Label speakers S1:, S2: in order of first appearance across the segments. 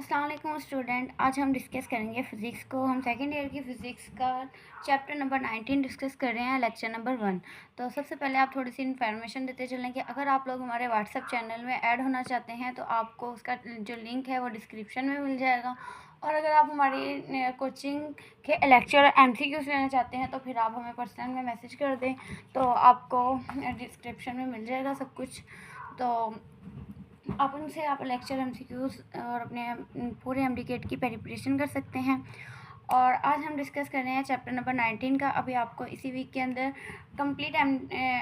S1: अस्सलाम वालेकुम स्टूडेंट। आज हम डिस्कस करेंगे फ़िज़िक्स को। हम सेकेंड ईयर की फ़िज़िक्स का चैप्टर नंबर 19 डिस्कस कर रहे हैं, लेक्चर नंबर 1। तो सबसे पहले आप थोड़ी सी इन्फॉर्मेशन देते चलें कि अगर आप लोग हमारे व्हाट्सएप चैनल में ऐड होना चाहते हैं तो आपको उसका जो लिंक है वो डिस्क्रिप्शन में मिल जाएगा। और अगर आप हमारी कोचिंग के लेक्चर MCQs लेना चाहते हैं तो फिर आप हमें पर्सनल में मैसेज कर दें, तो आपको डिस्क्रिप्शन में मिल जाएगा सब कुछ। तो आप उनसे आप लेक्चर MCQs और अपने पूरे MD-CAT की प्रिपरेशन कर सकते हैं। और आज हम डिस्कस कर रहे हैं चैप्टर नंबर 19 का। अभी आपको इसी वीक के अंदर कंप्लीट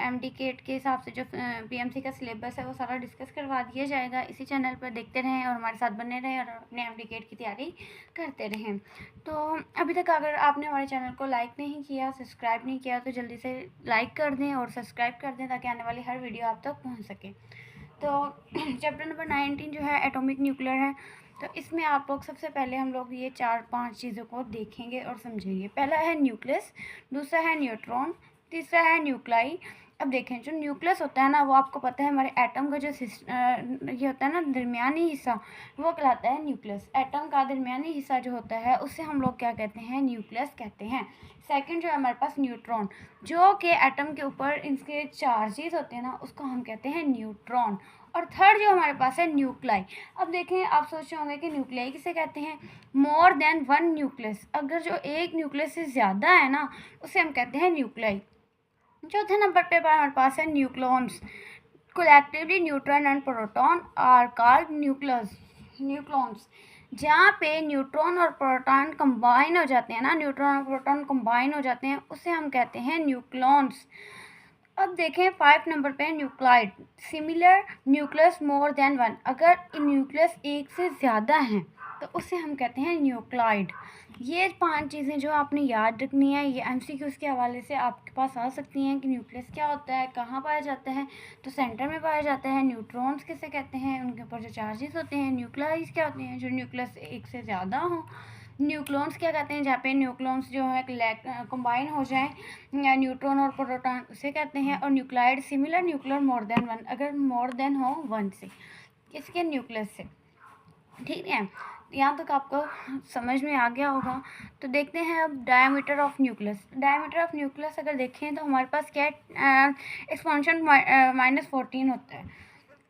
S1: MD-CAT के हिसाब से जो PMC का सिलेबस है वो सारा डिस्कस करवा दिया जाएगा। इसी चैनल पर देखते रहें और हमारे साथ बने रहें और अपने MD-CAT की तैयारी करते रहें। तो अभी तक अगर आपने हमारे चैनल को लाइक नहीं किया, सब्सक्राइब नहीं किया, तो जल्दी से लाइक कर दें और सब्सक्राइब कर दें ताकि आने वाली हर वीडियो आप तक पहुँच सके। तो चैप्टर नंबर 19 जो है एटॉमिक न्यूक्लियर है। तो इसमें आप लोग सबसे पहले हम लोग ये 4-5 चीज़ों को देखेंगे और समझेंगे। पहला है न्यूक्लियस, दूसरा है न्यूट्रॉन, तीसरा है न्यूक्लाई। अब देखें, जो न्यूक्लियस होता है ना, वो आपको पता है हमारे एटम का जो ये होता है ना दरमियानी हिस्सा, वो कहलाता है न्यूक्लियस। एटम का दरमियानी हिस्सा जो होता है उससे हम लोग क्या कहते हैं, न्यूक्लियस कहते हैं। सेकंड जो है हमारे पास न्यूट्रॉन, जो कि एटम के ऊपर इनके चार्जेस होते हैं ना, उसको हम कहते हैं न्यूट्रॉन। और थर्ड जो हमारे पास है न्यूक्लाई। अब देखें, आप सोच रहे होंगे कि न्यूक्लाई किसे कहते हैं, मोर देन वन न्यूक्लियस। अगर जो एक न्यूक्लियस से ज़्यादा है ना, उसे हम कहते हैं न्यूक्लाई। चौथे नंबर पे हमारे पास है nucleons. Collectively neutron and proton are called nucleons. जहाँ पे न्यूट्रॉन और प्रोटॉन कंबाइन हो जाते हैं ना, न्यूट्रॉन और प्रोटॉन कंबाइन हो जाते हैं, उसे हम कहते हैं न्यूक्लॉन्स। अब देखें 5 नंबर पे nuclide. Similar nucleus more than one. अगर न्यूक्लियस एक से ज़्यादा हैं तो उसे हम कहते हैं न्यूक्लाइड। ये 5 चीज़ें जो आपने याद रखनी है, ये MCQs के हवाले से आपके पास आ सकती हैं कि न्यूक्लियस क्या होता है, कहाँ पाया जाता है। तो सेंटर में पाया जाता है। न्यूट्रॉन्स किसे कहते हैं, उनके ऊपर जो चार्जेस होते हैं। न्यूक्लाइज क्या होते हैं, जो न्यूक्लियस एक से ज़्यादा हो। न्यूक्लॉन्स क्या कहते हैं, जहाँ पे न्यूक्लॉन्स जो है कंबाइन हो जाए न्यूट्रॉन और प्रोटॉन, उसे कहते हैं। और nuclide similar nuclear more than one, अगर मोर देन हो वन से, किसके, न्यूक्लियस से। ठीक है, यहाँ तक आपको समझ में आ गया होगा। तो देखते हैं अब diameter of nucleus. Diameter of nucleus अगर देखें तो हमारे पास क्या है, एक्सपांशन -14 होता है।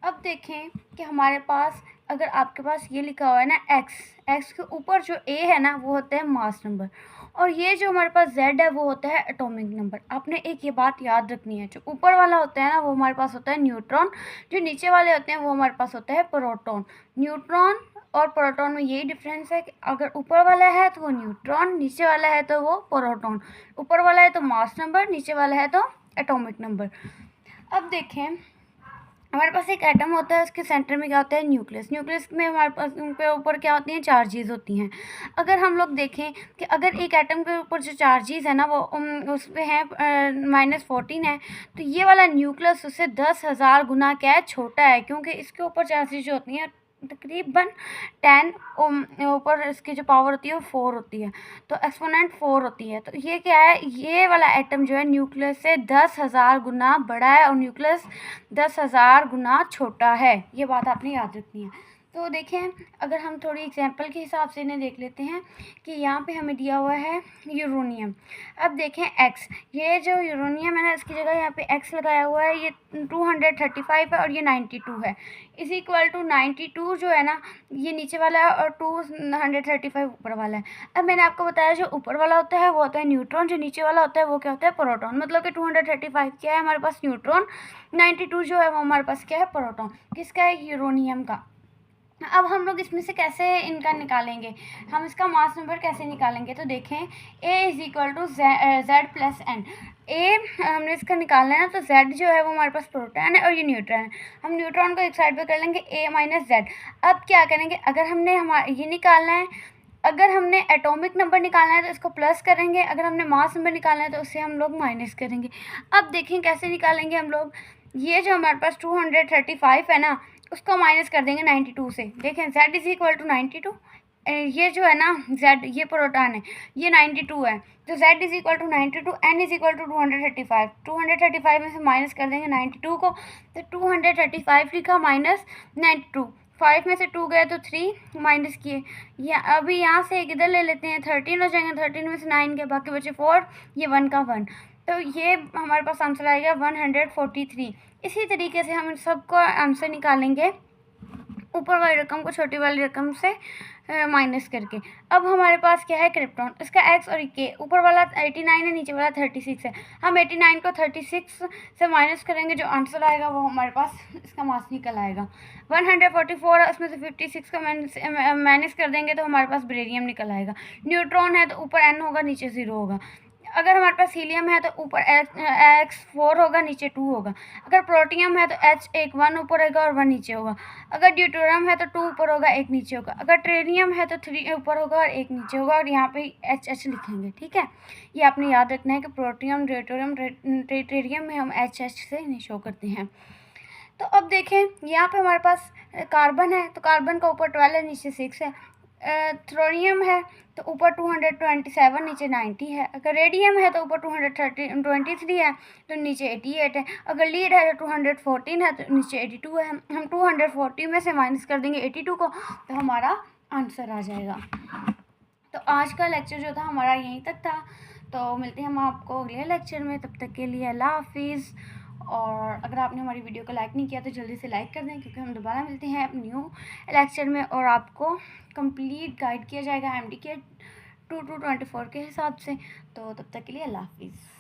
S1: अब देखें कि हमारे पास, अगर आपके पास ये लिखा हुआ है ना एक्स के ऊपर जो ए है ना, वो होता है मास नंबर, और ये जो हमारे पास जेड है वो होता है एटॉमिक नंबर। आपने एक ये बात याद रखनी है, जो ऊपर वाला होता है ना वो हमारे पास होता है न्यूट्रॉन, जो नीचे वाले होते हैं वो हमारे पास होता है प्रोटॉन। न्यूट्रॉन और प्रोटॉन में यही डिफरेंस है कि अगर ऊपर वाला है तो वो न्यूट्रॉन, नीचे वाला है तो वो प्रोटॉन। ऊपर वाला है तो मास नंबर, नीचे वाला है तो एटॉमिक नंबर। अब देखें, हमारे पास एक एटम होता है, उसके सेंटर में क्या होता है, न्यूक्लियस। न्यूक्लियस में हमारे पास पे ऊपर क्या होती हैं, चार्जेस होती हैं। अगर हम लोग देखें कि अगर एक एटम के ऊपर जो चार्जेस है ना वो उस पर है -14 है, तो ये वाला न्यूक्लियस उससे 10,000 गुना क्या है, छोटा है, क्योंकि इसके ऊपर चार्जेस जो होती हैं तकरीबन 10 ऊपर इसकी जो पावर होती है वो 4 होती है, तो एक्सपोनेंट 4 होती है। तो ये क्या है, ये वाला एटम जो है न्यूक्लियस से 10,000 गुना बड़ा है और न्यूक्लियस 10,000 गुना छोटा है। ये बात आपने याद रखनी है। तो देखें, अगर हम थोड़ी एग्जांपल के हिसाब से इन्हें देख लेते हैं कि यहाँ पे हमें दिया हुआ है यूरेनियम। अब देखें एक्स, ये जो यूरेनियम है ना, इसकी जगह यहाँ पे एक्स लगाया हुआ है, ये 235 है और ये 92 है। इज इक्वल टू 92 जो है ना, ये नीचे वाला है और 235 ऊपर वाला है। अब मैंने आपको बताया जो ऊपर वाला होता है वो होता है न्यूट्रॉन, जो नीचे वाला होता है वो क्या होता है, प्रोटॉन। मतलब कि 235 क्या है हमारे पास, न्यूट्रॉन। 92 जो है वो हमारे पास क्या है, प्रोटॉन। किसका है, यूरेनियम का। अब हम लोग इसमें से कैसे इनका निकालेंगे, हम इसका मास नंबर कैसे निकालेंगे, तो देखें A is equal to Z plus N. A हमने इसका निकालना है ना, तो जेड जो है वो हमारे पास प्रोटॉन है और ये न्यूट्रॉन है। हम न्यूट्रॉन को एक साइड पे कर लेंगे, A माइनस जेड। अब क्या करेंगे, अगर हमने हमारा ये निकालना है, अगर हमने एटॉमिक नंबर निकालना है तो इसको प्लस करेंगे, अगर हमने मास नंबर निकालना है तो उससे हम लोग माइनस करेंगे। अब देखें कैसे निकालेंगे हम लोग, ये जो हमारे पास 235 है ना, उसको माइनस कर देंगे 92 से। देखें z इज इक्वल टू 92, ये जो है ना z, ये प्रोटॉन है, ये 92 है, तो z is equal to 92, n is equal to 235। 235 में से माइनस कर देंगे 92 को, तो 235 लिखा माइनस 92। 5 में से 2 गए तो 3 माइनस किए, या अभी यहाँ से एक इधर ले लेते हैं, 13 हो जाएंगे, 13 में से 9 के बाकी बचे 4, ये 1 का 1, तो ये हमारे पास आंसर आएगा 143। इसी तरीके से हम सबको आंसर निकालेंगे ऊपर वाली रकम को छोटी वाली रकम से माइनस करके। अब हमारे पास क्या है, क्रिप्टॉन, इसका एक्स और के, ऊपर वाला 89 है, नीचे वाला 36 है। हम 89 को 36 से माइनस करेंगे, जो आंसर आएगा वो हमारे पास इसका मास निकल आएगा। 144 है, उसमें से 56 को माइनस कर देंगे तो हमारे पास बेरिलियम निकल आएगा। न्यूट्रॉन है तो ऊपर n होगा, नीचे 0 होगा। अगर हमारे पास हीलियम है तो ऊपर X4 होगा, नीचे 2 होगा। अगर प्रोटियम है तो H एक 1 ऊपर होगा और 1 नीचे होगा। अगर ड्यूटेरियम है तो 2 ऊपर होगा, 1 नीचे होगा। अगर ट्रेनियम है तो 3 ऊपर होगा और 1 नीचे होगा, और यहाँ पे HH लिखेंगे, ठीक है। ये आपने याद रखना है कि प्रोटियम, ड्यूटेरियम, ट्रेटियम में हम HH से नहीं शो करते हैं। तो अब देखें, यहाँ पे हमारे पास कार्बन है तो कार्बन का ऊपर 12 है, नीचे 6 है। थ्रोनियम है तो ऊपर 227, नीचे 90 है। अगर रेडियम है तो ऊपर 223 है तो नीचे 88 है। अगर लीड है तो 214 है तो नीचे 82 है। हम 240 में से माइनस कर देंगे 82 को, तो हमारा आंसर आ जाएगा। तो आज का लेक्चर जो था हमारा यहीं तक था। तो मिलते हैं हम आपको अगले लेक्चर में, तब तक के लिए अल्लाह हाफिज़। और अगर आपने हमारी वीडियो को लाइक नहीं किया तो जल्दी से लाइक कर दें, क्योंकि हम दोबारा मिलते हैं न्यू लेक्चर में और आपको कंप्लीट गाइड किया जाएगा MD के 2 to 24 के हिसाब से। तो तब तक के लिए अल्लाह हाफिज़।